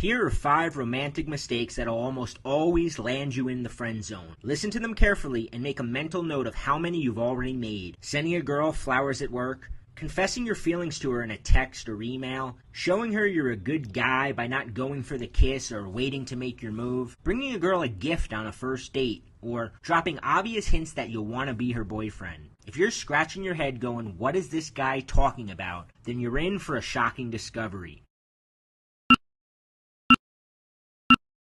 Here are 5 romantic mistakes that'll almost always land you in the friend zone. Listen to them carefully and make a mental note of how many you've already made. Sending a girl flowers at work, confessing your feelings to her in a text or email, showing her you're a good guy by not going for the kiss or waiting to make your move, bringing a girl a gift on a first date, or dropping obvious hints that you'll want to be her boyfriend. If you're scratching your head going, "What is this guy talking about?" then you're in for a shocking discovery.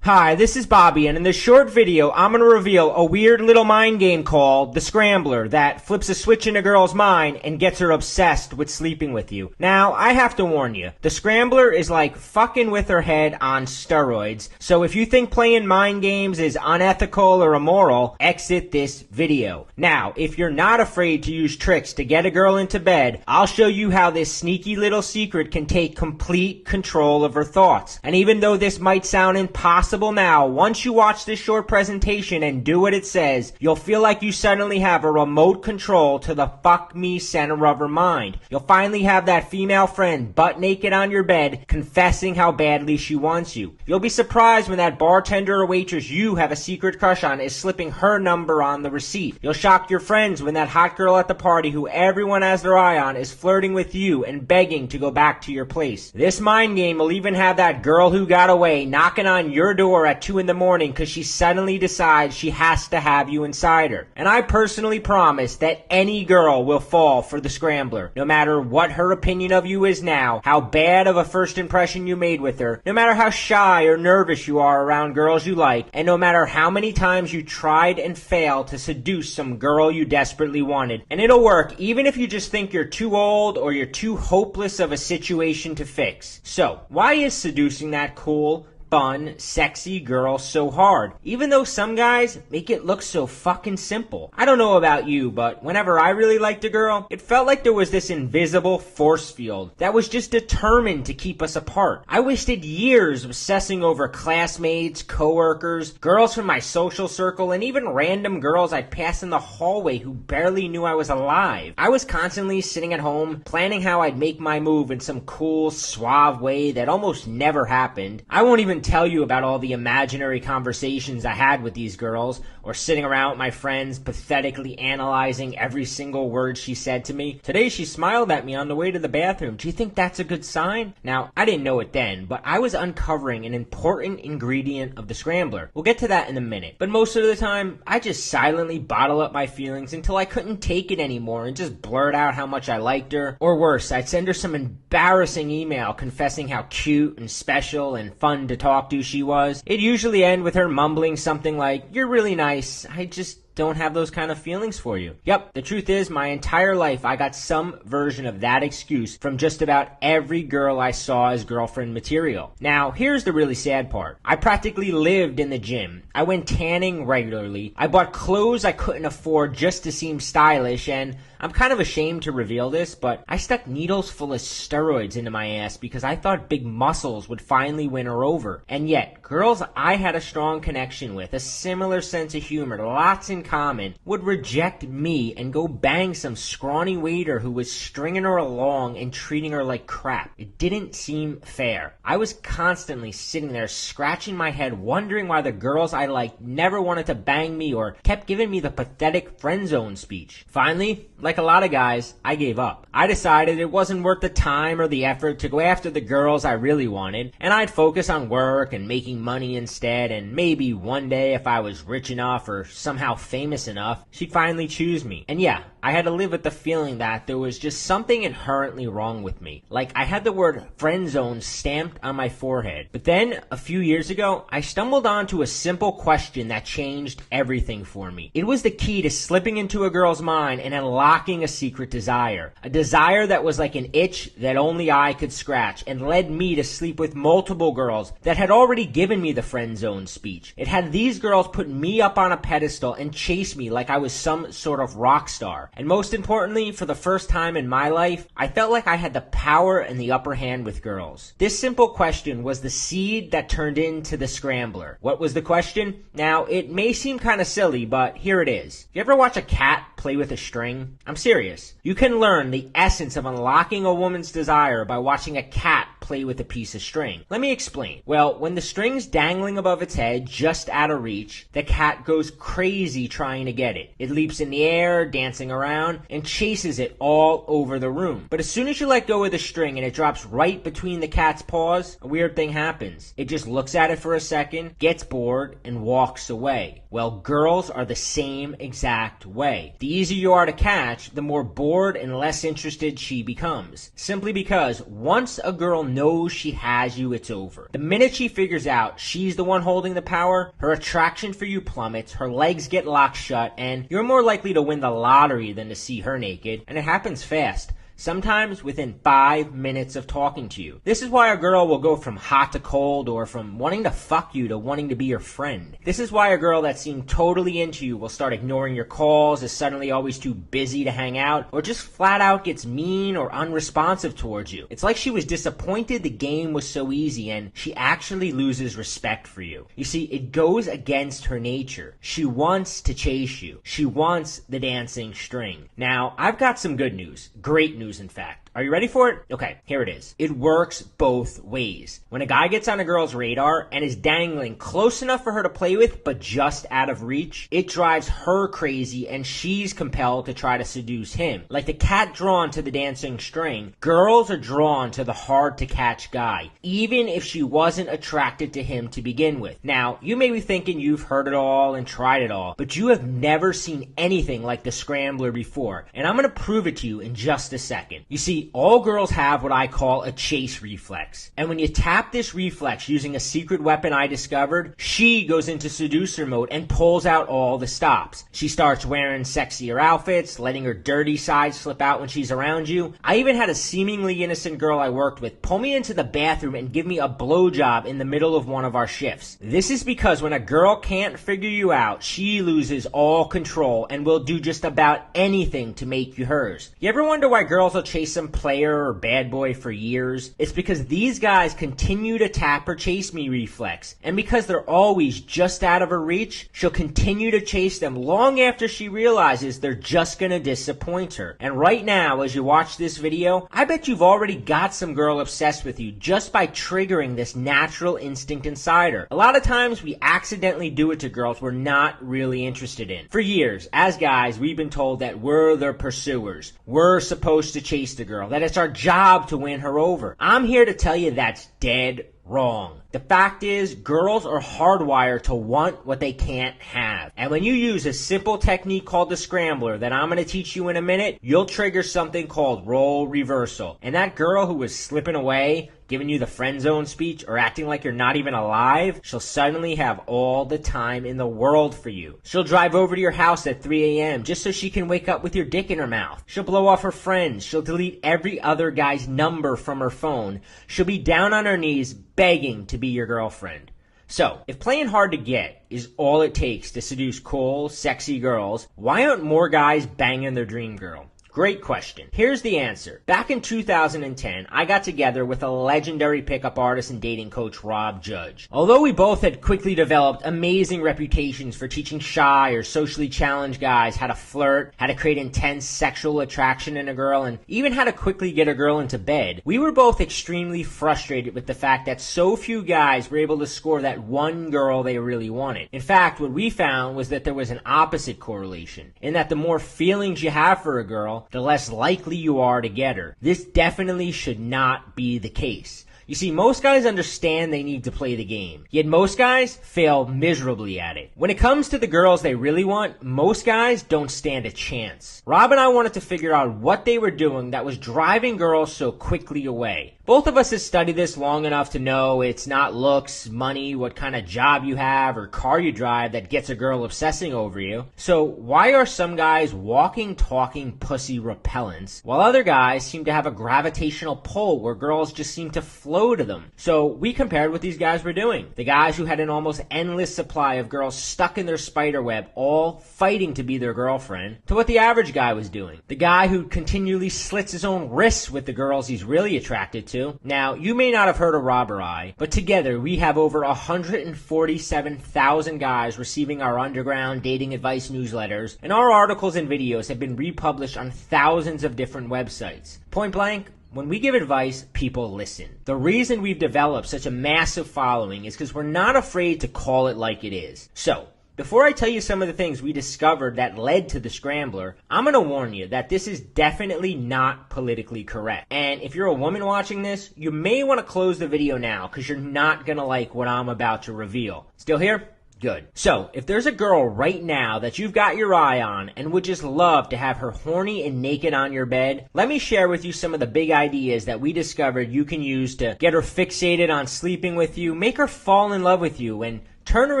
Hi, this is Bobby, and in this short video, I'm going to reveal a weird little mind game called the Scrambler that flips a switch in a girl's mind and gets her obsessed with sleeping with you. Now, I have to warn you, the Scrambler is like fucking with her head on steroids, so if you think playing mind games is unethical or immoral, exit this video. Now, if you're not afraid to use tricks to get a girl into bed, I'll show you how this sneaky little secret can take complete control of her thoughts. And even though this might sound impossible now, once you watch this short presentation and do what it says, you'll feel like you suddenly have a remote control to the fuck me center of her mind. You'll finally have that female friend butt naked on your bed confessing how badly she wants you. You'll be surprised when that bartender or waitress you have a secret crush on is slipping her number on the receipt. You'll shock your friends when that hot girl at the party who everyone has their eye on is flirting with you and begging to go back to your place. This mind game will even have that girl who got away knocking on your door at 2 in the morning because she suddenly decides she has to have you inside her. And I personally promise that any girl will fall for the Scrambler, no matter what her opinion of you is now, how bad of a first impression you made with her, no matter how shy or nervous you are around girls you like, and no matter how many times you tried and failed to seduce some girl you desperately wanted. And it'll work even if you just think you're too old or you're too hopeless of a situation to fix. So, why is seducing that cool, fun, sexy girl so hard, even though some guys make it look so fucking simple? I don't know about you, but whenever I really liked a girl, it felt like there was this invisible force field that was just determined to keep us apart. I wasted years obsessing over classmates, coworkers, girls from my social circle, and even random girls I'd pass in the hallway who barely knew I was alive. I was constantly sitting at home, planning how I'd make my move in some cool, suave way that almost never happened. I won't even tell you about all the imaginary conversations I had with these girls, or sitting around with my friends pathetically analyzing every single word she said to me. Today she smiled at me on the way to the bathroom. Do you think that's a good sign? Now, I didn't know it then, but I was uncovering an important ingredient of the Scrambler. We'll get to that in a minute. But most of the time, I just silently bottle up my feelings until I couldn't take it anymore and just blurt out how much I liked her. Or worse, I'd send her some embarrassing email confessing how cute and special and fun to talk to she was. It'd usually end with her mumbling something like, "You're really nice, I just don't have those kind of feelings for you." Yep, the truth is my entire life I got some version of that excuse from just about every girl I saw as girlfriend material. Now, here's the really sad part. I practically lived in the gym. I went tanning regularly. I bought clothes I couldn't afford just to seem stylish, and I'm kind of ashamed to reveal this, but I stuck needles full of steroids into my ass because I thought big muscles would finally win her over. And yet, girls I had a strong connection with, a similar sense of humor, lots in common, would reject me and go bang some scrawny waiter who was stringing her along and treating her like crap. It didn't seem fair. I was constantly sitting there scratching my head wondering why the girls I liked never wanted to bang me or kept giving me the pathetic friend zone speech. Finally, like a lot of guys, I gave up. I decided it wasn't worth the time or the effort to go after the girls I really wanted, and I'd focus on work and making money instead, and maybe one day if I was rich enough or somehow famous enough, she'd finally choose me. And yeah, I had to live with the feeling that there was just something inherently wrong with me. Like I had the word friend zone stamped on my forehead. But then, a few years ago, I stumbled onto a simple question that changed everything for me. It was the key to slipping into a girl's mind and unlocking a secret desire. A desire that was like an itch that only I could scratch and led me to sleep with multiple girls that had already given me the friend zone speech. It had these girls put me up on a pedestal and chase me like I was some sort of rock star. And most importantly, for the first time in my life, I felt like I had the power and the upper hand with girls. This simple question was the seed that turned into the Scrambler. What was the question? Now, it may seem kind of silly, but here it is. You ever watch a cat play with a string? I'm serious. You can learn the essence of unlocking a woman's desire by watching a cat play play with a piece of string. Let me explain. Well, when the string's dangling above its head, just out of reach, the cat goes crazy trying to get it. It leaps in the air, dancing around, and chases it all over the room. But as soon as you let go of the string and it drops right between the cat's paws, a weird thing happens. It just looks at it for a second, gets bored, and walks away. Well, girls are the same exact way. The easier you are to catch, the more bored and less interested she becomes. Simply because once a girl knows she has you, it's over. The minute she figures out she's the one holding the power, her attraction for you plummets, her legs get locked shut, and you're more likely to win the lottery than to see her naked. And it happens fast. Sometimes within 5 minutes of talking to you. This is why a girl will go from hot to cold, or from wanting to fuck you to wanting to be your friend. This is why a girl that seemed totally into you will start ignoring your calls, is suddenly always too busy to hang out, or just flat out gets mean or unresponsive towards you. It's like she was disappointed the game was so easy and she actually loses respect for you. You see, it goes against her nature. She wants to chase you. She wants the dancing string. Now, I've got some good news. Great news, in fact. Are you ready for it? Okay, here it is. It works both ways. When a guy gets on a girl's radar and is dangling close enough for her to play with, but just out of reach, it drives her crazy and she's compelled to try to seduce him. Like the cat drawn to the dancing string, girls are drawn to the hard-to-catch guy, even if she wasn't attracted to him to begin with. Now, you may be thinking you've heard it all and tried it all, but you have never seen anything like the Scrambler before, and I'm going to prove it to you in just a second. You see, all girls have what I call a chase reflex. And when you tap this reflex using a secret weapon I discovered, she goes into seducer mode and pulls out all the stops. She starts wearing sexier outfits, letting her dirty side slip out when she's around you. I even had a seemingly innocent girl I worked with pull me into the bathroom and give me a blowjob in the middle of one of our shifts. This is because when a girl can't figure you out, she loses all control and will do just about anything to make you hers. You ever wonder why girls will chase some player or bad boy for years? It's because these guys continue to tap her chase me reflex, and because they're always just out of her reach, she'll continue to chase them long after she realizes they're just gonna disappoint her. And right now, as you watch this video, I bet you've already got some girl obsessed with you just by triggering this natural instinct inside her. A lot of times we accidentally do it to girls we're not really interested in. For years, as guys, we've been told that we're the pursuers. We're supposed to chase the girl, that it's our job to win her over. I'm here to tell you that's dead wrong. The fact is, girls are hardwired to want what they can't have. And when you use a simple technique called the Scrambler that I'm going to teach you in a minute, you'll trigger something called role reversal. And that girl who was slipping away, giving you the friend zone speech, or acting like you're not even alive, she'll suddenly have all the time in the world for you. She'll drive over to your house at 3 a.m. just so she can wake up with your dick in her mouth. She'll blow off her friends. She'll delete every other guy's number from her phone. She'll be down on her knees begging to be your girlfriend. So, if playing hard to get is all it takes to seduce cool, sexy girls, why aren't more guys banging their dream girl? Great question. Here's the answer. Back in 2010, I got together with a legendary pickup artist and dating coach, Rob Judge. Although we both had quickly developed amazing reputations for teaching shy or socially challenged guys how to flirt, how to create intense sexual attraction in a girl, and even how to quickly get a girl into bed, we were both extremely frustrated with the fact that so few guys were able to score that one girl they really wanted. In fact, what we found was that there was an opposite correlation, in that the more feelings you have for a girl, the less likely you are to get her. This definitely should not be the case. You see, most guys understand they need to play the game, yet most guys fail miserably at it. When it comes to the girls they really want, most guys don't stand a chance. Rob and I wanted to figure out what they were doing that was driving girls so quickly away. Both of us have studied this long enough to know it's not looks, money, what kind of job you have, or car you drive that gets a girl obsessing over you. So why are some guys walking, talking pussy repellents, while other guys seem to have a gravitational pull where girls just seem to flow to them? So we compared what these guys were doing. The guys who had an almost endless supply of girls stuck in their spider web, all fighting to be their girlfriend, to what the average guy was doing. The guy who continually slits his own wrists with the girls he's really attracted to. Now, you may not have heard of Rob or I, but together we have over 147,000 guys receiving our underground dating advice newsletters, and our articles and videos have been republished on thousands of different websites. Point blank, When we give advice, people listen. The reason we've developed such a massive following is because we're not afraid to call it like it is. So, before I tell you some of the things we discovered that led to the Scrambler, I'm going to warn you that this is definitely not politically correct. And if you're a woman watching this, you may want to close the video now because you're not going to like what I'm about to reveal. Still here? Good. So, if there's a girl right now that you've got your eye on and would just love to have her horny and naked on your bed, let me share with you some of the big ideas that we discovered you can use to get her fixated on sleeping with you, make her fall in love with you, and turn her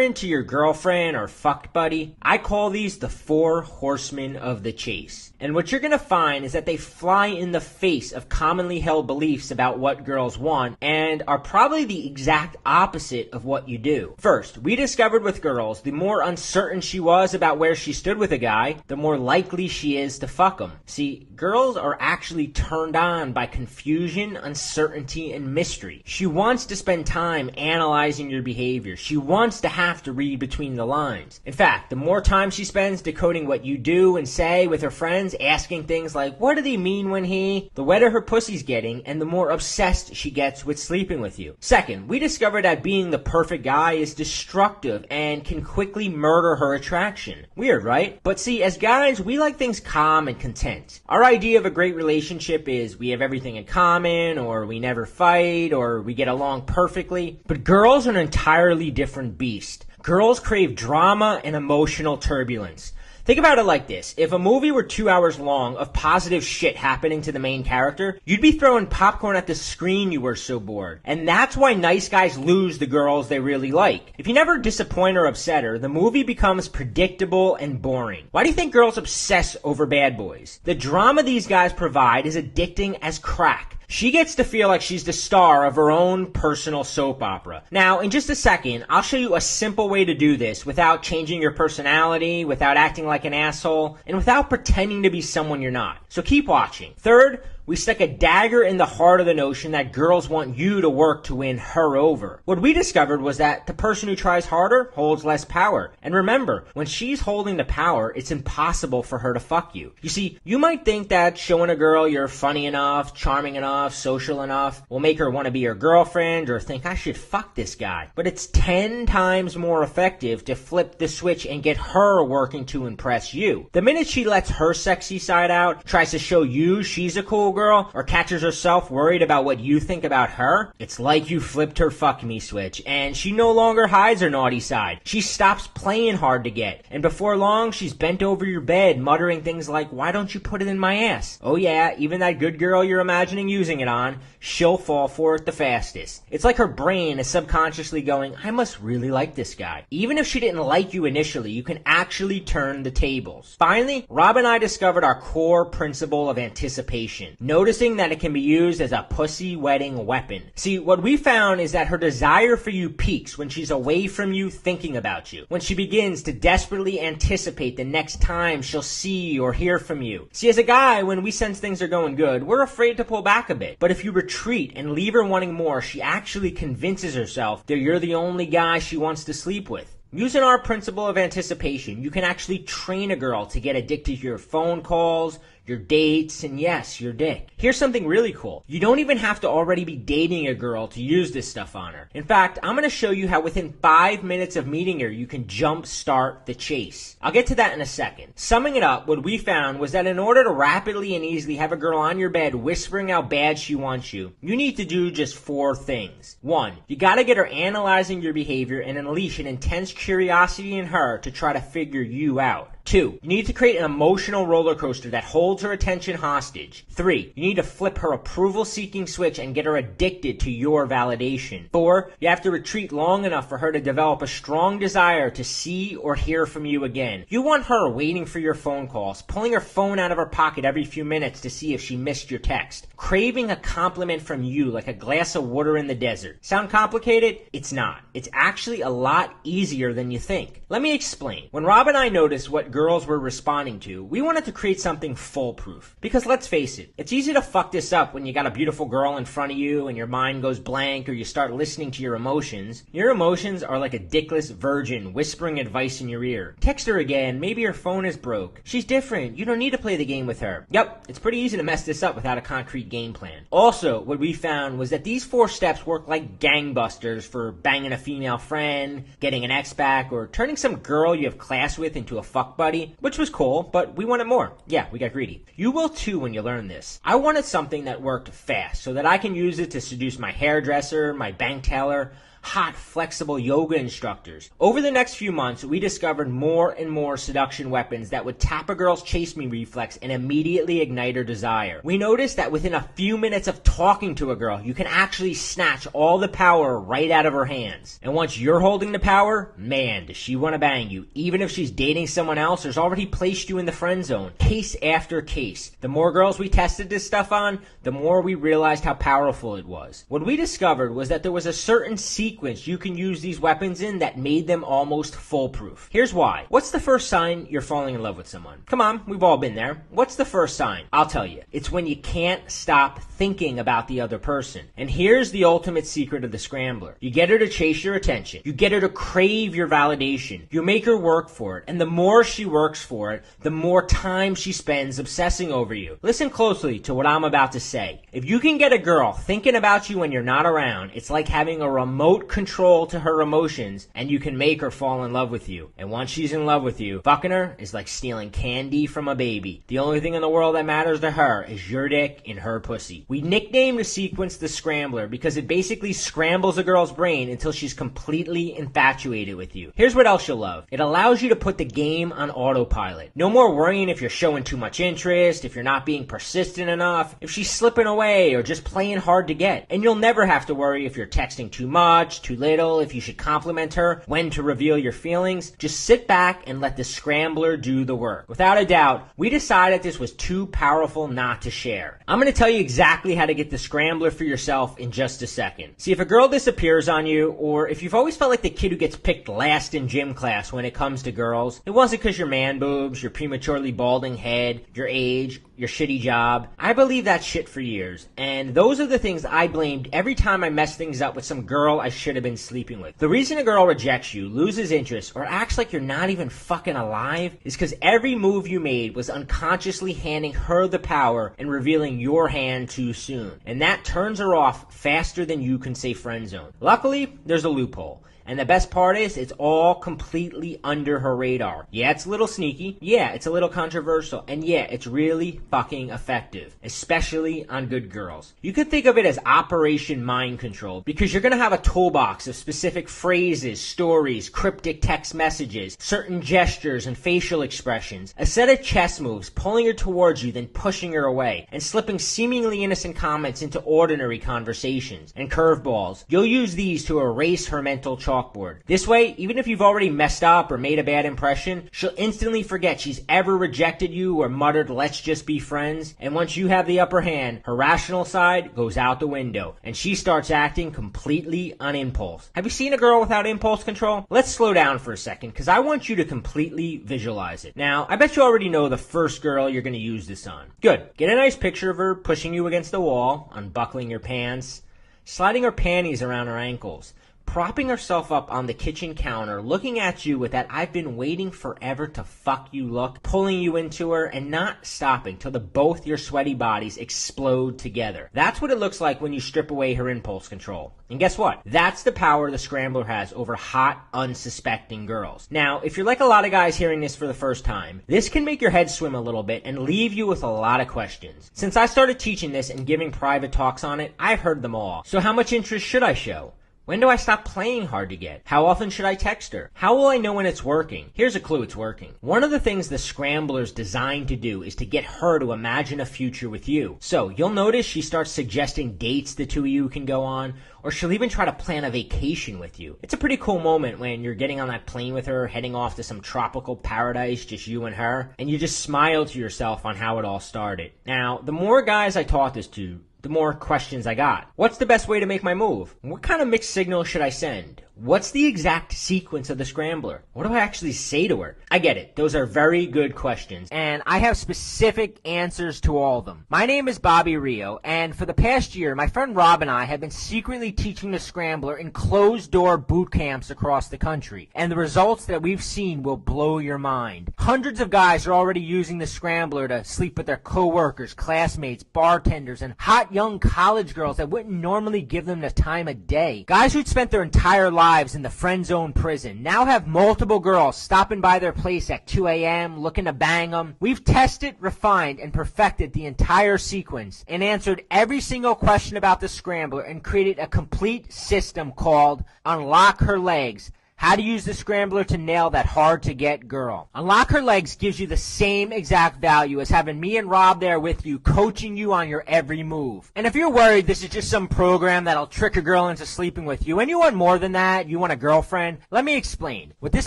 into your girlfriend or fuck buddy. I call these the 4 horsemen of the chase. And what you're going to find is that they fly in the face of commonly held beliefs about what girls want and are probably the exact opposite of what you do. First, we discovered with girls, the more uncertain she was about where she stood with a guy, the more likely she is to fuck him. See, girls are actually turned on by confusion, uncertainty, and mystery. She wants to spend time analyzing your behavior. She wants to have to read between the lines. In fact, the more time she spends decoding what you do and say with her friends, asking things like, what did he mean when he, the wetter her pussy's getting, and the more obsessed she gets with sleeping with you. Second, we discovered that being the perfect guy is destructive and can quickly murder her attraction. Weird, right? But see, as guys, we like things calm and content. Our idea of a great relationship is we have everything in common, or we never fight, or we get along perfectly. But girls are an entirely different beast. Girls crave drama and emotional turbulence. Think about it like this. If a movie were 2 hours long of positive shit happening to the main character, you'd be throwing popcorn at the screen, you were so bored. And that's why nice guys lose the girls they really like. If you never disappoint or upset her, the movie becomes predictable and boring. Why do you think girls obsess over bad boys? The drama these guys provide is addicting as crack. She gets to feel like she's the star of her own personal soap opera. Now, in just a second, I'll show you a simple way to do this without changing your personality, without acting like an asshole, and without pretending to be someone you're not. So keep watching. Third, we stuck a dagger in the heart of the notion that girls want you to work to win her over. What we discovered was that the person who tries harder holds less power. And remember, when she's holding the power, it's impossible for her to fuck you. You see, you might think that showing a girl you're funny enough, charming enough, social enough will make her want to be your girlfriend or think I should fuck this guy. But it's 10 times more effective to flip the switch and get her working to impress you. The minute she lets her sexy side out, tries to show you she's a cool girl, or catches herself worried about what you think about her, it's like you flipped her fuck me switch, and she no longer hides her naughty side. She stops playing hard to get, and before long, she's bent over your bed, muttering things like, why don't you put it in my ass? Oh yeah, even that good girl you're imagining using it on, she'll fall for it the fastest. It's like her brain is subconsciously going, I must really like this guy. Even if she didn't like you initially, you can actually turn the tables. Finally, Rob and I discovered our core principle of anticipation. Noticing that it can be used as a pussy-wetting weapon. See, what we found is that her desire for you peaks when she's away from you thinking about you. When she begins to desperately anticipate the next time she'll see or hear from you. See, as a guy, when we sense things are going good, we're afraid to pull back a bit. But if you retreat and leave her wanting more, she actually convinces herself that you're the only guy she wants to sleep with. Using our principle of anticipation, you can actually train a girl to get addicted to your phone calls, your dates, and yes, your dick. Here's something really cool. You don't even have to already be dating a girl to use this stuff on her. In fact, I'm going to show you how within 5 minutes of meeting her, you can jump start the chase. I'll get to that in a second. Summing it up, what we found was that in order to rapidly and easily have a girl on your bed whispering how bad she wants you, you need to do just 4 things. 1, you got to get her analyzing your behavior and unleash an intense curiosity in her to try to figure you out. 2, you need to create an emotional roller coaster that holds her attention hostage. 3, you need to flip her approval-seeking switch and get her addicted to your validation. 4, you have to retreat long enough for her to develop a strong desire to see or hear from you again. You want her waiting for your phone calls, pulling her phone out of her pocket every few minutes to see if she missed your text, craving a compliment from you like a glass of water in the desert. Sound complicated? It's not. It's actually a lot easier than you think. Let me explain. When Rob and I noticed what girls were responding to, we wanted to create something foolproof. Because let's face it, it's easy to fuck this up when you got a beautiful girl in front of you and your mind goes blank or you start listening to your emotions. Your emotions are like a dickless virgin whispering advice in your ear. Text her again, maybe her phone is broke. She's different, you don't need to play the game with her. Yep, it's pretty easy to mess this up without a concrete game plan. Also, what we found was that these 4 steps work like gangbusters for banging a female friend, getting an ex back, or turning some girl you have class with into a fuck buddy, which was cool, but we wanted more. Yeah, we got greedy. You will too when you learn this. I wanted something that worked fast so that I can use it to seduce my hairdresser, my bank teller, hot, flexible yoga instructors. Over the next few months, we discovered more and more seduction weapons that would tap a girl's chase me reflex and immediately ignite her desire. We noticed that within a few minutes of talking to a girl, you can actually snatch all the power right out of her hands. And once you're holding the power, man, does she want to bang you. Even if she's dating someone else or has already placed you in the friend zone. Case after case. The more girls we tested this stuff on, the more we realized how powerful it was. What we discovered was that there was a certain sequence you can use these weapons in that made them almost foolproof. Here's why. What's the first sign you're falling in love with someone? Come on, we've all been there. What's the first sign? I'll tell you. It's when you can't stop thinking about the other person. And here's the ultimate secret of the Scrambler. You get her to chase your attention. You get her to crave your validation. You make her work for it. And the more she works for it, the more time she spends obsessing over you. Listen closely to what I'm about to say. If you can get a girl thinking about you when you're not around, it's like having a remote control to her emotions, and you can make her fall in love with you. And once she's in love with you, fucking her is like stealing candy from a baby. The only thing in the world that matters to her is your dick in her pussy. We nicknamed the sequence the Scrambler because it basically scrambles a girl's brain until she's completely infatuated with you. Here's what else you'll love. It allows you to put the game on autopilot. No more worrying if you're showing too much interest, if you're not being persistent enough, if she's slipping away or just playing hard to get. And you'll never have to worry if you're texting too much, too little, if you should compliment her, when to reveal your feelings. Just sit back and let the Scrambler do the work. Without a doubt, we decided this was too powerful not to share. I'm going to tell you exactly how to get the Scrambler for yourself in just a second. See, if a girl disappears on you, or if you've always felt like the kid who gets picked last in gym class when it comes to girls, it wasn't because your man boobs, your prematurely balding head, your age, your shitty job. I believe that shit for years, and those are the things I blamed every time I messed things up with some girl I should have been sleeping with. The reason a girl rejects you, loses interest, or acts like you're not even fucking alive is because every move you made was unconsciously handing her the power and revealing your hand too soon. And that turns her off faster than you can say friend zone. Luckily, there's a loophole. And the best part is, it's all completely under her radar. Yeah, it's a little sneaky. Yeah, it's a little controversial. And yeah, it's really fucking effective. Especially on good girls. You could think of it as Operation Mind Control, because you're gonna have a toolbox of specific phrases, stories, cryptic text messages, certain gestures and facial expressions, a set of chess moves pulling her towards you, then pushing her away, and slipping seemingly innocent comments into ordinary conversations, and curveballs. You'll use these to erase her mental chalkboard. This way, even if you've already messed up or made a bad impression, she'll instantly forget she's ever rejected you or muttered, "Let's just be friends." And once you have the upper hand, her rational side goes out the window, and she starts acting completely on impulse. Have you seen a girl without impulse control? Let's slow down for a second, because I want you to completely visualize it. Now, I bet you already know the first girl you're going to use this on. Good. Get a nice picture of her pushing you against the wall, unbuckling your pants, sliding her panties around her ankles, propping herself up on the kitchen counter, looking at you with that "I've been waiting forever to fuck you" look, pulling you into her and not stopping till both your sweaty bodies explode together. That's what it looks like when you strip away her impulse control. And guess what? That's the power the Scrambler has over hot, unsuspecting girls. Now, if you're like a lot of guys hearing this for the first time, this can make your head swim a little bit and leave you with a lot of questions. Since I started teaching this and giving private talks on it, I've heard them all. So how much interest should I show? When do I stop playing hard to get? How often should I text her? How will I know when it's working? Here's a clue it's working. One of the things the Scrambler's designed to do is to get her to imagine a future with you. So you'll notice she starts suggesting dates the two of you can go on, or she'll even try to plan a vacation with you. It's a pretty cool moment when you're getting on that plane with her, heading off to some tropical paradise, just you and her, and you just smile to yourself on how it all started. Now, the more guys I taught this to, the more questions I got. What's the best way to make my move? What kind of mixed signal should I send? What's the exact sequence of the Scrambler? What do I actually say to her? I get it. Those are very good questions, and I have specific answers to all of them. My name is Bobby Rio, and for the past year, my friend Rob and I have been secretly teaching the Scrambler in closed-door boot camps across the country, and the results that we've seen will blow your mind. Hundreds of guys are already using the Scrambler to sleep with their coworkers, classmates, bartenders, and hot young college girls that wouldn't normally give them the time of day. Guys who'd spent their entire lives in the friend zone prison now have multiple girls stopping by their place at 2 a.m. looking to bang them. We've tested, refined, and perfected the entire sequence and answered every single question about the Scrambler and created a complete system called Unlock Her Legs. How to use the Scrambler to nail that hard-to-get girl. Unlock Her Legs gives you the same exact value as having me and Rob there with you, coaching you on your every move. And if you're worried this is just some program that'll trick a girl into sleeping with you, and you want more than that, you want a girlfriend, let me explain. What this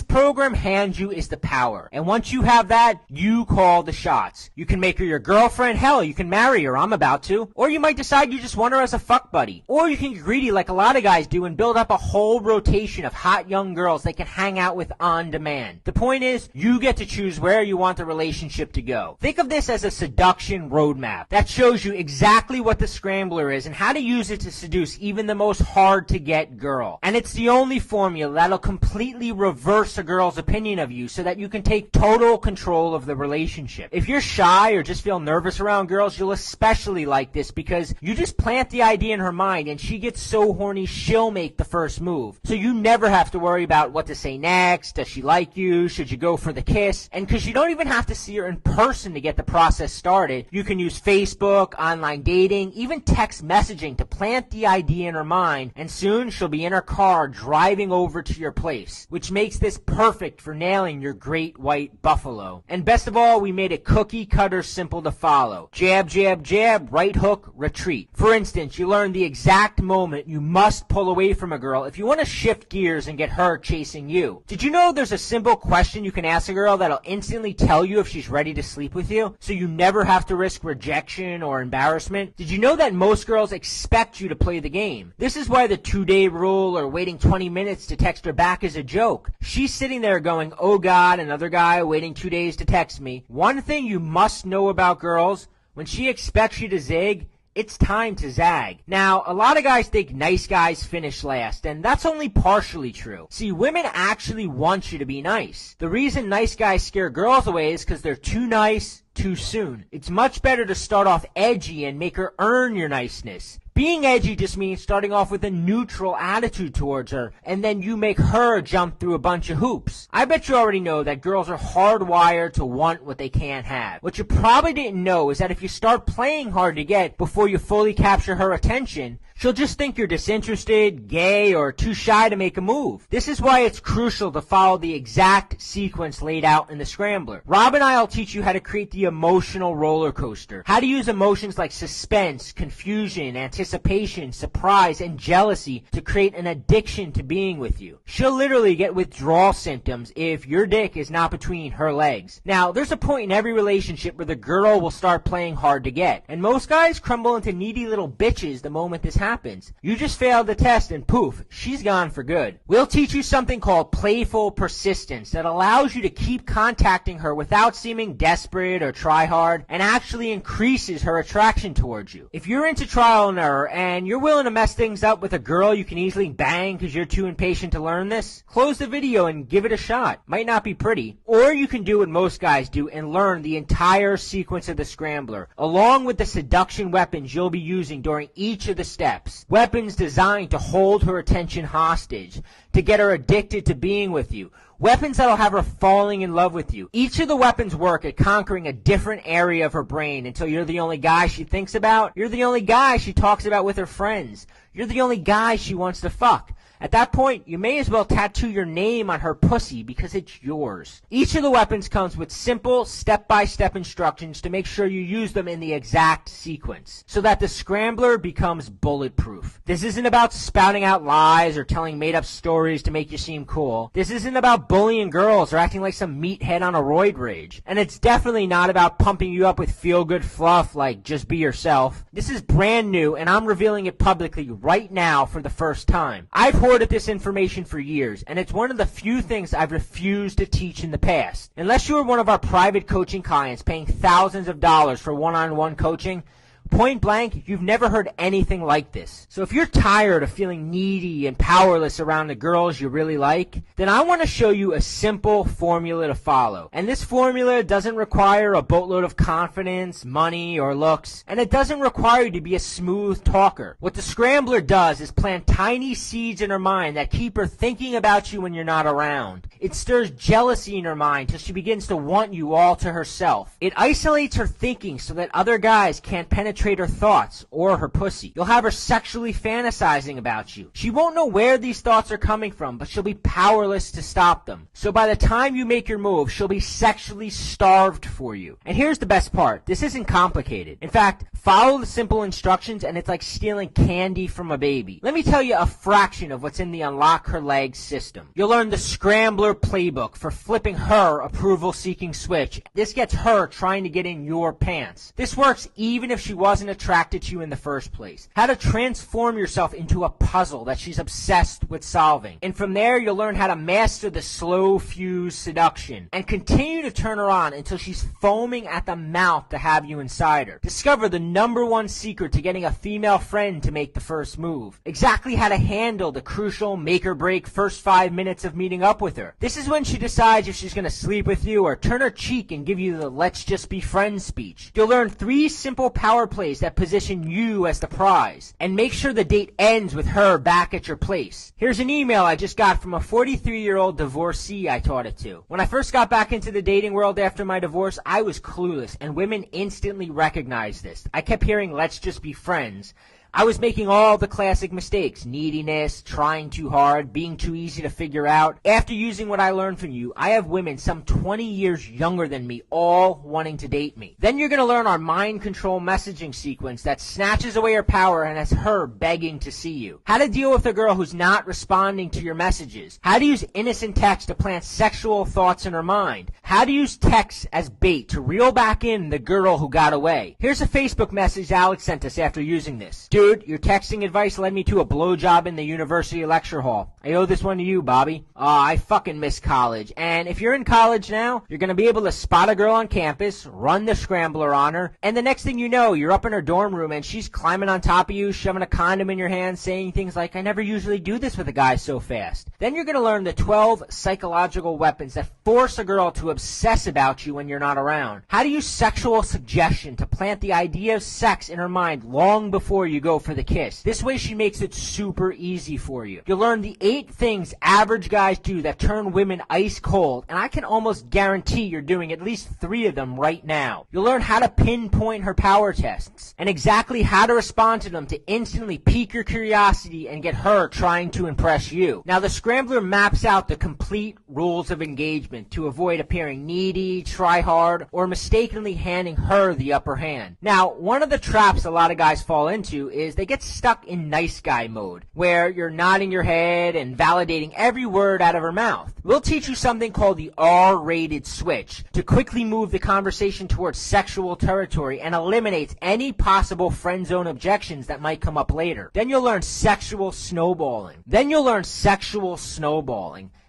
program hands you is the power. And once you have that, you call the shots. You can make her your girlfriend. Hell, you can marry her. I'm about to. Or you might decide you just want her as a fuck buddy. Or you can get greedy like a lot of guys do and build up a whole rotation of hot young girls they can hang out with on demand. The point is, you get to choose where you want the relationship to go. Think of this as a seduction roadmap that shows you exactly what the Scrambler is and how to use it to seduce even the most hard-to-get girl. And it's the only formula that'll completely reverse a girl's opinion of you so that you can take total control of the relationship. If you're shy or just feel nervous around girls, you'll especially like this because you just plant the idea in her mind and she gets so horny she'll make the first move. So you never have to worry about what to say next. Does she like you? Should you go for the kiss? And because you don't even have to see her in person to get the process started, you can use Facebook, online dating, even text messaging to plant the idea in her mind, and soon she'll be in her car driving over to your place, which makes this perfect for nailing your great white buffalo. And best of all, we made it cookie cutter simple to follow. Jab, jab, jab, right hook, retreat. For instance, you learn the exact moment you must pull away from a girl if you want to shift gears and get her chasing you. Did you know there's a simple question you can ask a girl that'll instantly tell you if she's ready to sleep with you, so you never have to risk rejection or embarrassment? Did you know that most girls expect you to play the game? This is why the 2-day rule or waiting 20 minutes to text her back is a joke. She's sitting there going, oh God, another guy waiting 2 days to text me. One thing you must know about girls, when she expects you to zig, it's time to zag. Now, a lot of guys think nice guys finish last, and that's only partially true. See, women actually want you to be nice. The reason nice guys scare girls away is because they're too nice too soon. It's much better to start off edgy and make her earn your niceness. Being edgy just means starting off with a neutral attitude towards her, and then you make her jump through a bunch of hoops. I bet you already know that girls are hardwired to want what they can't have. What you probably didn't know is that if you start playing hard to get before you fully capture her attention, she'll just think you're disinterested, gay, or too shy to make a move. This is why it's crucial to follow the exact sequence laid out in the Scrambler. Rob and I will teach you how to create the emotional roller coaster, how to use emotions like suspense, confusion, anticipation, surprise, and jealousy to create an addiction to being with you. She'll literally get withdrawal symptoms if your dick is not between her legs. Now, there's a point in every relationship where the girl will start playing hard to get, and most guys crumble into needy little bitches the moment this happens. You just failed the test and poof, she's gone for good. We'll teach you something called playful persistence that allows you to keep contacting her without seeming desperate or try hard, and actually increases her attraction towards you. If you're into trial and error and you're willing to mess things up with a girl you can easily bang because you're too impatient to learn this, close the video and give it a shot. Might not be pretty. Or you can do what most guys do and learn the entire sequence of the Scrambler, along with the seduction weapons you'll be using during each of the steps. Weapons designed to hold her attention hostage, to get her addicted to being with you. Weapons that'll have her falling in love with you. Each of the weapons work at conquering a different area of her brain until you're the only guy she thinks about. You're the only guy she talks about with her friends. You're the only guy she wants to fuck. At that point, you may as well tattoo your name on her pussy because it's yours. Each of the weapons comes with simple, step-by-step instructions to make sure you use them in the exact sequence, so that the Scrambler becomes bulletproof. This isn't about spouting out lies or telling made-up stories to make you seem cool. This isn't about bullying girls or acting like some meathead on a roid rage. And it's definitely not about pumping you up with feel-good fluff like just be yourself. This is brand new, and I'm revealing it publicly right now for the first time. I've hoarded this information for years, and it's one of the few things I've refused to teach in the past. Unless you are one of our private coaching clients paying thousands of dollars for one-on-one coaching, point blank, you've never heard anything like this. So if you're tired of feeling needy and powerless around the girls you really like, then I want to show you a simple formula to follow. And this formula doesn't require a boatload of confidence, money, or looks. And it doesn't require you to be a smooth talker. What the Scrambler does is plant tiny seeds in her mind that keep her thinking about you when you're not around. It stirs jealousy in her mind till she begins to want you all to herself. It isolates her thinking so that other guys can't penetrate her thoughts or her pussy. You'll have her sexually fantasizing about you. She won't know where these thoughts are coming from, but she'll be powerless to stop them. So by the time you make your move, she'll be sexually starved for you. And here's the best part. This isn't complicated. In fact, follow the simple instructions and it's like stealing candy from a baby. Let me tell you a fraction of what's in the Unlock Her Legs system. You'll learn the Scrambler playbook for flipping her approval-seeking switch. This gets her trying to get in your pants. This works even if she wasn't attracted to you in the first place. How to transform yourself into a puzzle that she's obsessed with solving. And from there, you'll learn how to master the slow fuse seduction and continue to turn her on until she's foaming at the mouth to have you inside her. Discover the #1 secret to getting a female friend to make the first move. Exactly how to handle the crucial make or break first 5 minutes of meeting up with her. This is when she decides if she's going to sleep with you or turn her cheek and give you the let's just be friends speech. You'll learn 3 simple power plays that position you as the prize, and make sure the date ends with her back at your place. Here's an email I just got from a 43-year-old divorcee I taught it to. When I first got back into the dating world after my divorce, I was clueless, and women instantly recognized this. I kept hearing, let's just be friends. I was making all the classic mistakes: neediness, trying too hard, being too easy to figure out. After using what I learned from you, I have women some 20 years younger than me all wanting to date me. Then you're going to learn our mind control messaging sequence that snatches away her power and has her begging to see you. How to deal with a girl who's not responding to your messages. How to use innocent text to plant sexual thoughts in her mind. How to use text as bait to reel back in the girl who got away. Here's a Facebook message Alex sent us after using this. Dude, your texting advice led me to a blowjob in the university lecture hall. I owe this one to you, Bobby. I fucking miss college. And if you're in college now, you're going to be able to spot a girl on campus, run the Scrambler on her, and the next thing you know, you're up in her dorm room and she's climbing on top of you, shoving a condom in your hand, saying things like, I never usually do this with a guy so fast. Then you're going to learn the 12 psychological weapons that force a girl to obsess about you when you're not around. How to use sexual suggestion to plant the idea of sex in her mind long before you go for the kiss. This way she makes it super easy for you. You'll learn the 8 things average guys do that turn women ice cold, and I can almost guarantee you're doing at least 3 of them right now. You'll learn how to pinpoint her power tests and exactly how to respond to them to instantly pique your curiosity and get her trying to impress you. Now the Scrambler maps out the complete rules of engagement to avoid appearing needy, try hard, or mistakenly handing her the upper hand. Now, one of the traps a lot of guys fall into is they get stuck in nice guy mode, where you're nodding your head and validating every word out of her mouth. We'll teach you something called the R-rated switch to quickly move the conversation towards sexual territory and eliminates any possible friend zone objections that might come up later. Then you'll learn sexual snowballing.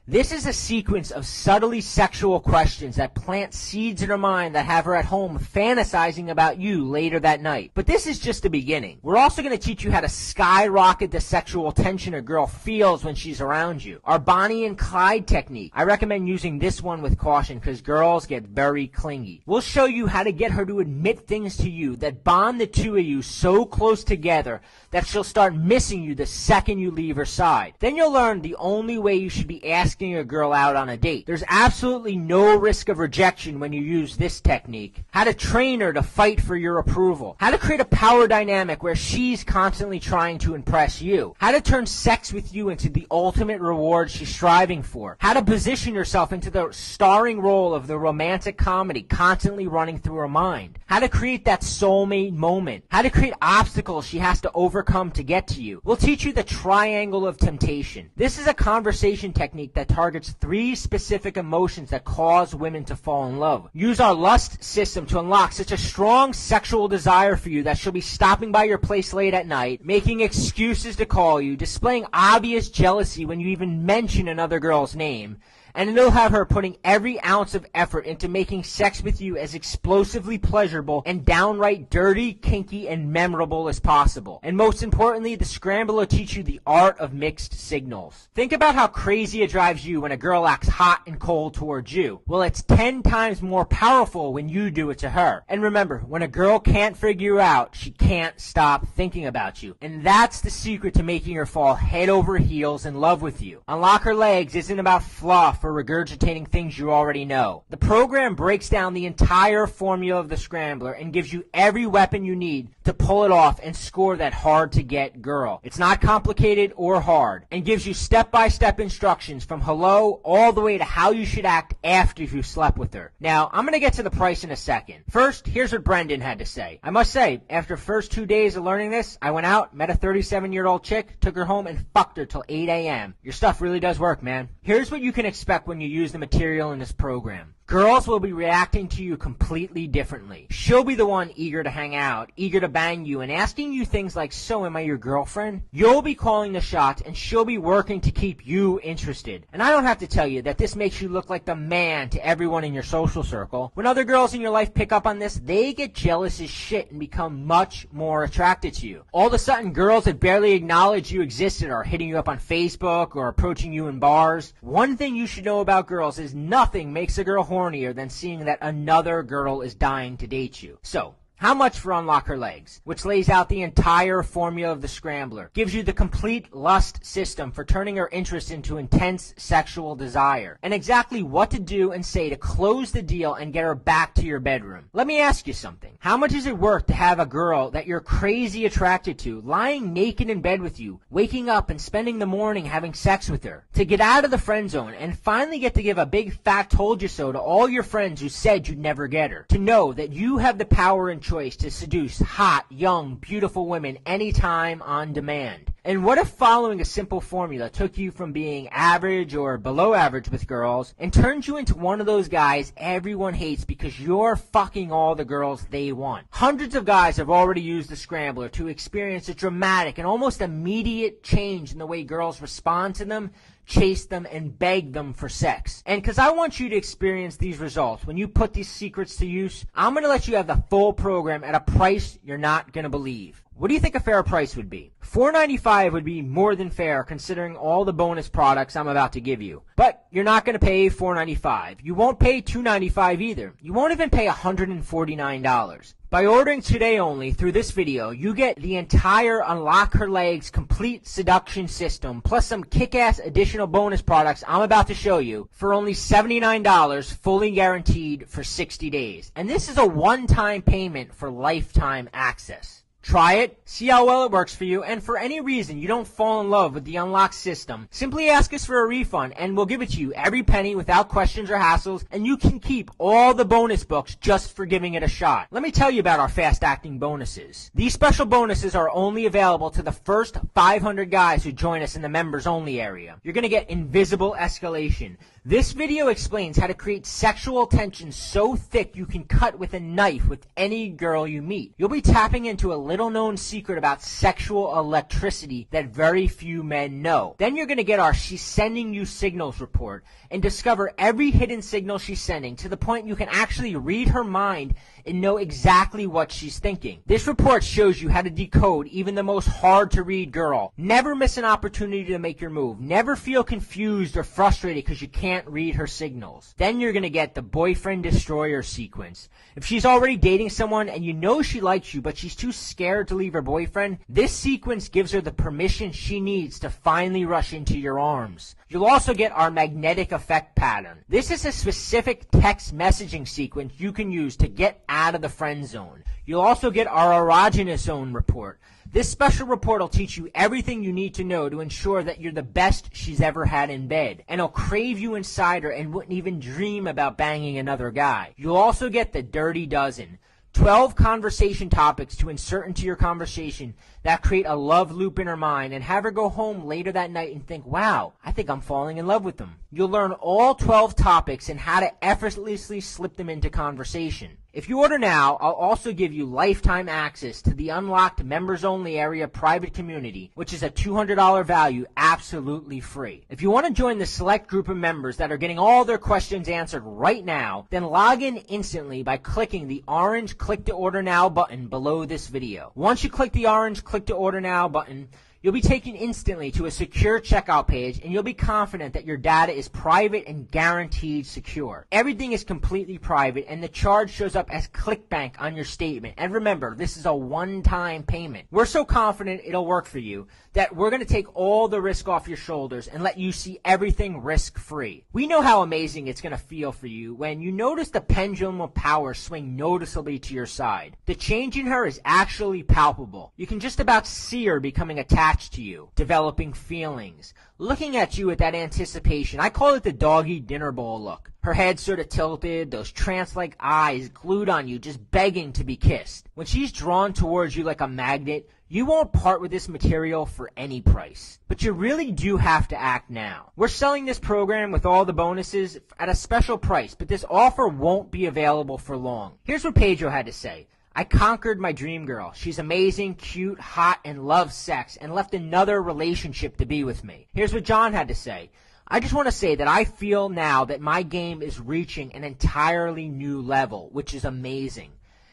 This is a sequence of subtly sexual questions that plant seeds in her mind that have her at home fantasizing about you later that night. But this is just the beginning. We're also going to teach you how to skyrocket the sexual tension a girl feels when she's around you. Our Bonnie and Clyde technique. I recommend using this one with caution because girls get very clingy. We'll show you how to get her to admit things to you that bond the two of you so close together that she'll start missing you the second you leave her side. Then you'll learn the only way you should be asking a girl out on a date. There's absolutely no risk of rejection when you use this technique. How to train her to fight for your approval. How to create a power dynamic where she's constantly trying to impress you. How to turn sex with you into the ultimate reward she's striving for. How to position yourself into the starring role of the romantic comedy constantly running through her mind. How to create that soulmate moment. How to create obstacles she has to overcome to get to you. We'll teach you the triangle of temptation. This is a conversation technique that that targets 3 specific emotions that cause women to fall in love. Use our lust system to unlock such a strong sexual desire for you that she'll be stopping by your place late at night, making excuses to call you, displaying obvious jealousy when you even mention another girl's name, and it'll have her putting every ounce of effort into making sex with you as explosively pleasurable and downright dirty, kinky, and memorable as possible. And most importantly, the Scrambler will teach you the art of mixed signals. Think about how crazy it drives you when a girl acts hot and cold towards you. Well, it's 10 times more powerful when you do it to her. And remember, when a girl can't figure you out, she can't stop thinking about you. And that's the secret to making her fall head over heels in love with you. Unlock Her Legs isn't about fluff or regurgitating things you already know. The program breaks down the entire formula of the Scrambler and gives you every weapon you need to pull it off and score that hard-to-get girl. It's not complicated or hard, and gives you step-by-step instructions from hello all the way to how you should act after you slept with her. Now, I'm going to get to the price in a second. First, here's what Brendan had to say. I must say, after the first 2 days of learning this, I went out, met a 37-year-old chick, took her home, and fucked her till 8 a.m. Your stuff really does work, man. Here's what you can expect when you use the material in this program. Girls will be reacting to you completely differently. She'll be the one eager to hang out, eager to bang you, and asking you things like, so am I your girlfriend? You'll be calling the shots, and she'll be working to keep you interested. And I don't have to tell you that this makes you look like the man to everyone in your social circle. When other girls in your life pick up on this, they get jealous as shit and become much more attracted to you. All of a sudden, girls that barely acknowledge you existed are hitting you up on Facebook or approaching you in bars. One thing you should know about girls is nothing makes a girl hornier than seeing that another girl is dying to date you. So, how much for Unlock Her Legs, which lays out the entire formula of the Scrambler, gives you the complete lust system for turning her interest into intense sexual desire, and exactly what to do and say to close the deal and get her back to your bedroom. Let me ask you something. How much is it worth to have a girl that you're crazy attracted to lying naked in bed with you, waking up and spending the morning having sex with her, to get out of the friend zone and finally get to give a big fat told you so to all your friends who said you'd never get her, to know that you have the power and choice to seduce hot, young, beautiful women anytime on demand? And what if following a simple formula took you from being average or below average with girls and turned you into one of those guys everyone hates because you're fucking all the girls they want? Hundreds of guys have already used the Scrambler to experience a dramatic and almost immediate change in the way girls respond to them, chase them, and beg them for sex. And because I want you to experience these results, when you put these secrets to use, I'm going to let you have the full program at a price you're not going to believe. What do you think a fair price would be? $4.95 would be more than fair considering all the bonus products I'm about to give you. But you're not going to pay $4.95. You won't pay $2.95 either. You won't even pay $149. By ordering today only through this video, you get the entire Unlock Her Legs complete seduction system, plus some kick-ass additional bonus products I'm about to show you for only $79, fully guaranteed for 60 days. And this is a one-time payment for lifetime access. Try it, see how well it works for you, and for any reason you don't fall in love with the Unlock system, simply ask us for a refund and we'll give it to you every penny without questions or hassles, and you can keep all the bonus books just for giving it a shot. Let me tell you about our fast-acting bonuses. These special bonuses are only available to the first 500 guys who join us in the members-only area. You're going to get invisible escalation. This video explains how to create sexual tension so thick you can cut with a knife with any girl you meet. You'll be tapping into a little-known secret about sexual electricity that very few men know. Then you're going to get our She's Sending You Signals report and discover every hidden signal she's sending to the point you can actually read her mind and know exactly what she's thinking. This report shows you how to decode even the most hard-to-read girl. Never miss an opportunity to make your move. Never feel confused or frustrated because you can't read her signals. Then you're going to get the Boyfriend Destroyer sequence. If she's already dating someone and you know she likes you but she's too scared to leave her boyfriend, this sequence gives her the permission she needs to finally rush into your arms. You'll also get our magnetic effect pattern. This is a specific text messaging sequence you can use to get out of the friend zone. You'll also get our erogenous zone report. This special report will teach you everything you need to know to ensure that you're the best she's ever had in bed, and it'll crave you inside her and wouldn't even dream about banging another guy. You'll also get the Dirty Dozen. 12 conversation topics to insert into your conversation that create a love loop in her mind and have her go home later that night and think, wow, I think I'm falling in love with them. You'll learn all 12 topics and how to effortlessly slip them into conversation. If you order now, I'll also give you lifetime access to the unlocked members-only area private community, which is a $200 value absolutely free. If you want to join the select group of members that are getting all their questions answered right now, then log in instantly by clicking the orange Click to Order Now button below this video. Once you click the orange Click to Order Now button, you'll be taken instantly to a secure checkout page, and you'll be confident that your data is private and guaranteed secure. Everything is completely private, and the charge shows up as ClickBank on your statement. And remember, this is a one-time payment. We're so confident it'll work for you that we're going to take all the risk off your shoulders and let you see everything risk-free. We know how amazing it's going to feel for you when you notice the pendulum of power swing noticeably to your side. The change in her is actually palpable. You can just about see her becoming attached to you, developing feelings, looking at you with that anticipation. I call it the doggy dinner bowl look. Her head sort of tilted, those trance-like eyes glued on you, just begging to be kissed. When she's drawn towards you like a magnet, you won't part with this material for any price. But you really do have to act now. We're selling this program with all the bonuses at a special price, but this offer won't be available for long. Here's what Pedro had to say. I conquered my dream girl. She's amazing, cute, hot, and loves sex, and left another relationship to be with me. Here's what John had to say. I just want to say that I feel now that my game is reaching an entirely new level, which is amazing.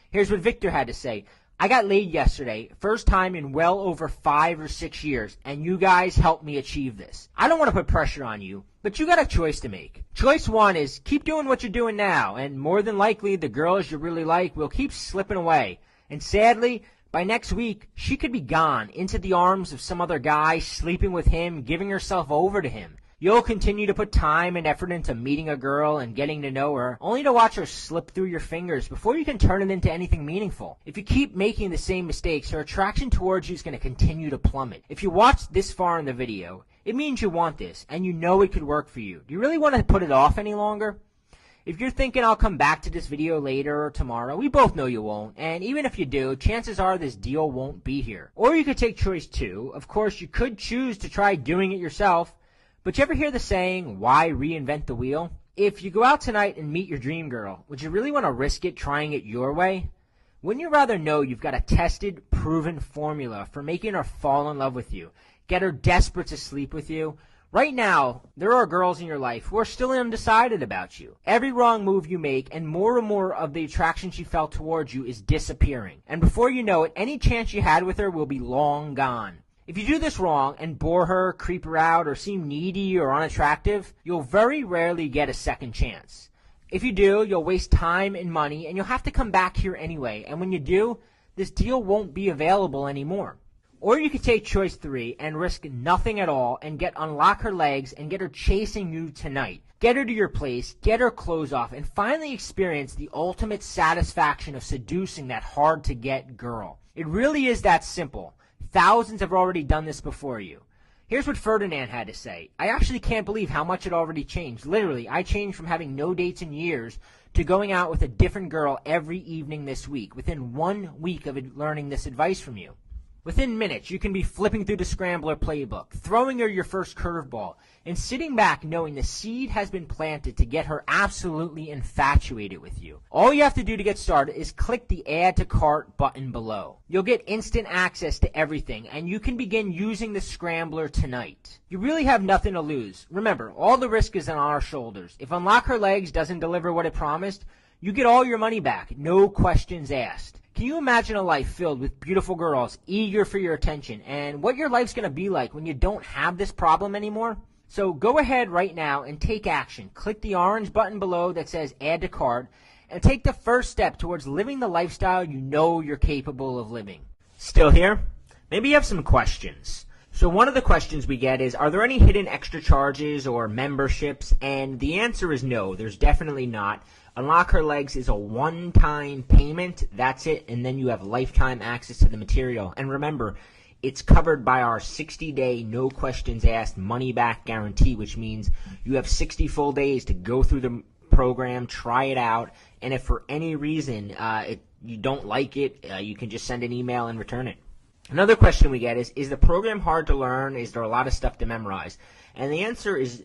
Here's what Victor had to say. I got laid yesterday, first time in well over 5 or 6 years, and you guys helped me achieve this. I don't want to put pressure on you, but you got a choice to make. Choice 1 is keep doing what you're doing now, and more than likely the girls you really like will keep slipping away. And sadly, by next week, she could be gone into the arms of some other guy, sleeping with him, giving herself over to him. You'll continue to put time and effort into meeting a girl and getting to know her, only to watch her slip through your fingers before you can turn it into anything meaningful. If you keep making the same mistakes, her attraction towards you is going to continue to plummet. If you watched this far in the video, it means you want this, and you know it could work for you. Do you really want to put it off any longer? If you're thinking I'll come back to this video later or tomorrow, we both know you won't, and even if you do, chances are this deal won't be here. Or you could take choice 2. Of course, you could choose to try doing it yourself. But you ever hear the saying, why reinvent the wheel? If you go out tonight and meet your dream girl, would you really want to risk it trying it your way? Wouldn't you rather know you've got a tested, proven formula for making her fall in love with you, get her desperate to sleep with you? Right now, there are girls in your life who are still undecided about you. Every wrong move you make and more of the attraction she felt towards you is disappearing. And before you know it, any chance you had with her will be long gone. If you do this wrong and bore her, creep her out, or seem needy or unattractive, you'll very rarely get a second chance. If you do, you'll waste time and money, and you'll have to come back here anyway. And when you do, this deal won't be available anymore. Or you could take choice 3 and risk nothing at all and unlock her legs and get her chasing you tonight. Get her to your place, get her clothes off, and finally experience the ultimate satisfaction of seducing that hard-to-get girl. It really is that simple. Thousands have already done this before you. Here's what Ferdinand had to say. I actually can't believe how much it already changed. Literally, I changed from having no dates in years to going out with a different girl every evening this week, within 1 week of learning this advice from you. Within minutes, you can be flipping through the Scrambler playbook, throwing her your first curveball, and sitting back knowing the seed has been planted to get her absolutely infatuated with you. All you have to do to get started is click the Add to Cart button below. You'll get instant access to everything, and you can begin using the Scrambler tonight. You really have nothing to lose. Remember, all the risk is on our shoulders. If Unlock Her Legs doesn't deliver what it promised, you get all your money back, no questions asked. Can you imagine a life filled with beautiful girls eager for your attention, and what your life's going to be like when you don't have this problem anymore? So go ahead right now and take action. Click the orange button below that says Add to Cart and take the first step towards living the lifestyle you know you're capable of living. Still here? Maybe you have some questions. So one of the questions we get is, are there any hidden extra charges or memberships? And the answer is no, there's definitely not. Unlock Her Legs is a one-time payment. That's it. And then you have lifetime access to the material. And remember, it's covered by our 60-day, no questions asked, money-back guarantee, which means you have 60 full days to go through the program, try it out, and if for any reason it you don't like it, you can just send an email and return it. Another question we get is the program hard to learn? Is there a lot of stuff to memorize? And the answer is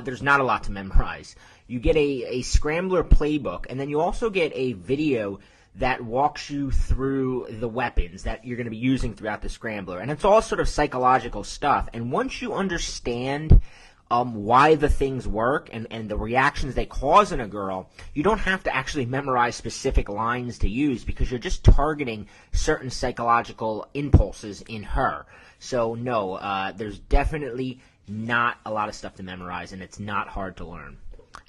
there's not a lot to memorize. You get a Scrambler playbook, and then you also get a video that walks you through the weapons that you're going to be using throughout the Scrambler. And it's all sort of psychological stuff. And once you understand why the things work and the reactions they cause in a girl, you don't have to actually memorize specific lines to use because you're just targeting certain psychological impulses in her. So no, there's definitely not a lot of stuff to memorize, and it's not hard to learn.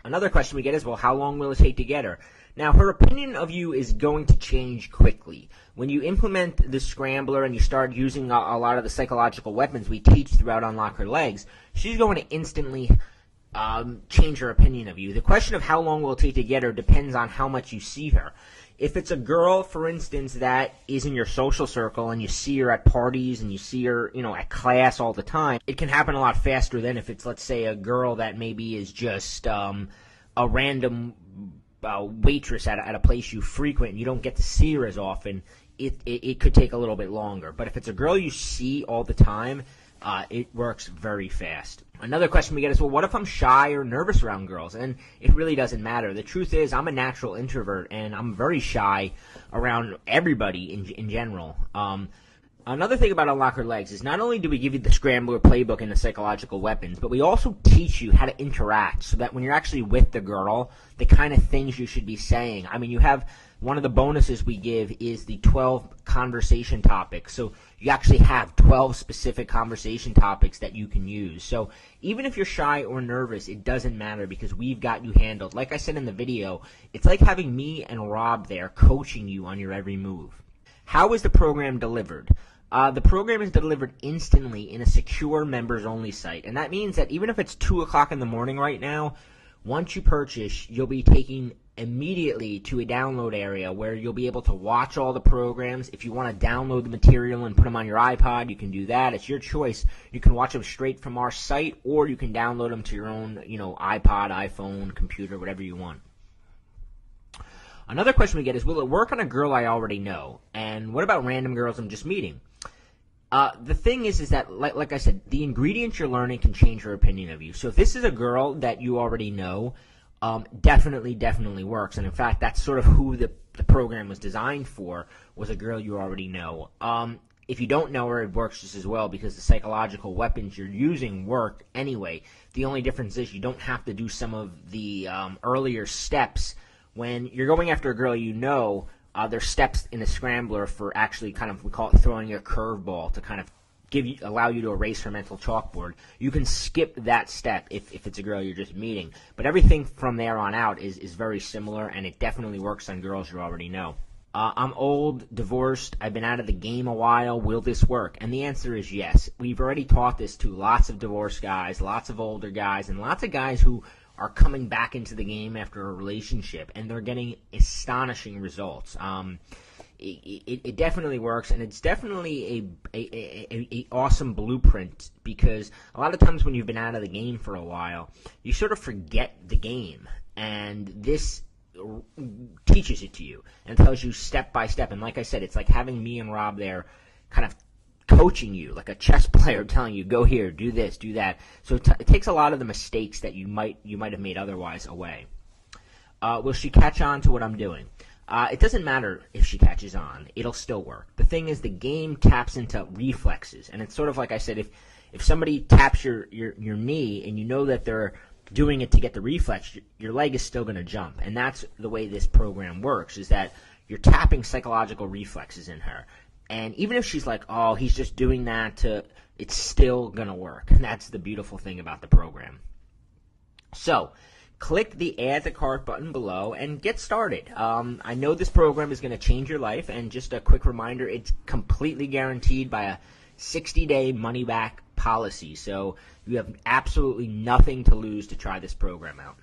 Another question we get is, well, how long will it take to get her? Now, her opinion of you is going to change quickly. When you implement the Scrambler and you start using a lot of the psychological weapons we teach throughout Unlock Her Legs, she's going to instantly change her opinion of you. The question of how long will it take to get her depends on how much you see her. If it's a girl, for instance, that is in your social circle and you see her at parties and you see her, at class all the time, it can happen a lot faster than if it's, let's say, a girl that maybe is just a random waitress at a place you frequent and you don't get to see her as often. It could take a little bit longer. But if it's a girl you see all the time, it works very fast. Another question we get is, well, what if I'm shy or nervous around girls? And it really doesn't matter. The truth is, I'm a natural introvert, and I'm very shy around everybody in general. Another thing about Unlock Her Legs is not only do we give you the Scrambler playbook and the psychological weapons, but we also teach you how to interact so that when you're actually with the girl, the kind of things you should be saying. I mean, you have one of the bonuses we give is the 12 conversation topics. So you actually have 12 specific conversation topics that you can use. So even if you're shy or nervous, it doesn't matter because we've got you handled. Like I said in the video, it's like having me and Rob there coaching you on your every move. How is the program delivered? The program is delivered instantly in a secure members-only site, and that means that even if it's 2 o'clock in the morning right now, once you purchase, you'll be taken immediately to a download area where you'll be able to watch all the programs. If you want to download the material and put them on your iPod, you can do that. It's your choice. You can watch them straight from our site, or you can download them to your own, iPod, iPhone, computer, whatever you want. Another question we get is, will it work on a girl I already know? And what about random girls I'm just meeting? The thing is that, like I said, the ingredients you're learning can change her opinion of you. So if this is a girl that you already know, definitely works. And in fact, that's sort of who the program was designed for, was a girl you already know. If you don't know her, it works just as well because the psychological weapons you're using work anyway. The only difference is you don't have to do some of the earlier steps. When you're going after a girl you know, there's steps in the Scrambler for actually kind of, we call it throwing a curveball to kind of allow you to erase her mental chalkboard. You can skip that step if it's a girl you're just meeting. But everything from there on out is very similar, and it definitely works on girls you already know. I'm old, divorced, I've been out of the game a while, will this work? And the answer is yes. We've already taught this to lots of divorced guys, lots of older guys, and lots of guys who are coming back into the game after a relationship, and they're getting astonishing results. It definitely works, and it's definitely a awesome blueprint because a lot of times when you've been out of the game for a while, you sort of forget the game, and this teaches it to you and tells you step by step. And like I said, it's like having me and Rob there kind of coaching you, like a chess player telling you, go here, do this, do that. So it takes a lot of the mistakes that you might have made otherwise away. Will she catch on to what I'm doing? It doesn't matter if she catches on. It'll still work. The thing is, the game taps into reflexes. And it's sort of like I said, if somebody taps your knee and you know that they're doing it to get the reflex, your leg is still going to jump. And that's the way this program works, is that you're tapping psychological reflexes in her. And even if she's like, oh, he's just doing that it's still going to work. And that's the beautiful thing about the program. So, click the Add to Cart button below and get started. I know this program is going to change your life, and just a quick reminder, it's completely guaranteed by a 60-day money-back policy. So you have absolutely nothing to lose to try this program out.